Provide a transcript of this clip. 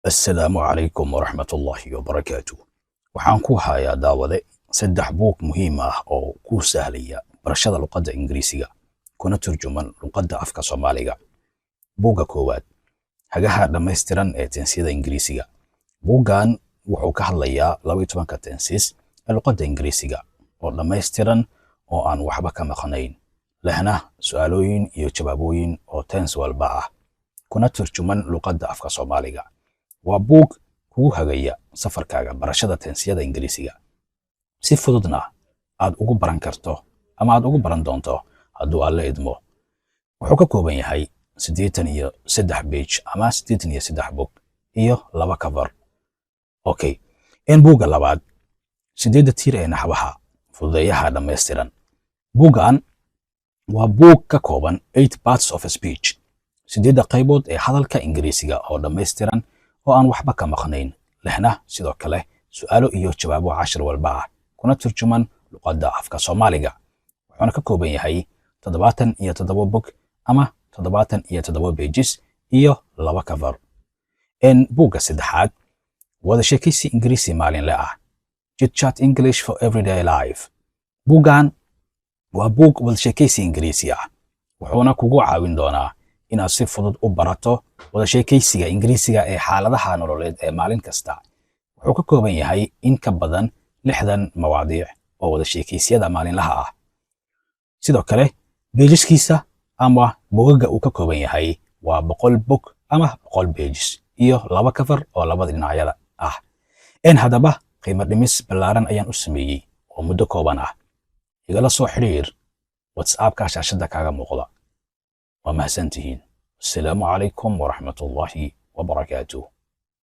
السلام عليكم ورحمة الله وبركاته. waxaan ku hayaa daawade saddex buug muhiim ah oo ku sahlaya barashada luqadda Ingiriisiga kuna turjuman luqadda afka Soomaaliga. Buugga koowaad, hagaha dhammaystiran ee tensiyada Ingiriisiga. Buuggan wuxuu ka hadlayaa 12 tensis ee luqadda Ingiriisiga oo dhammaystiran oo aan waxba ka maqnayn, lehna su'aalooyin iyo jawaabooyin oo tens walba ah kuna turjuman luqadda afka Soomaaliga. waa buug kugu hagaya safarkaaga barashada tensiyada Ingiriisiga si fududna aad ugu baran karto ama aad ugu baran doonto hadduu Alle idmo. Wuxuu ka kooban yahay 83 page ama 83 book iyo 2 cover. Okay, buugga labaad, 8 tiir ee naxwaha fududeeyaha dhammaystiran. Buuggan waa buug ka kooban 8 parts of speech, 8 qaybood ee hadalka Ingiriisiga oo dhammaystiran oo aan waxba ka maqnayn, lehna sidoo kale su'aalo iyo jawaabo 10 walba ah kuna turjuman luqadda afka Soomaaliga. Wuxuuna ka kooban yahay 77 book ama 77 pages iyo 2 cover. Buugga saddexaad, wada sheekaysi Ingiriisi maalinle ah, Chit Chat English for Everyday Life. Buuggan waa buug wada sheekaysi Ingiriisi ah, wuxuuna kugu caawin doonaa inaad si fudud u barato wada sheekaysiga Ingiriisiga ee xaaladaha nololeed ee maalin kasta. Wuxuu ka kooban yahay in ka badan 60 mawaadiic oo wada sheekaysiyada maalinlaha ah. Sidoo kale, pageskiisa ama buugga uu ka kooban yahay waa 100 book ama 100 pages iyo 2 cover oo labada dhinacyada ah. Haddaba qiimo dhimis ballaaran ayaan u sameeyay oo muddo kooban ah. Igala soo xiriir WhatsApp-ka shaashada kaaga muuqda. ومحسنتهين. السلام عليكم ورحمة الله وبركاته.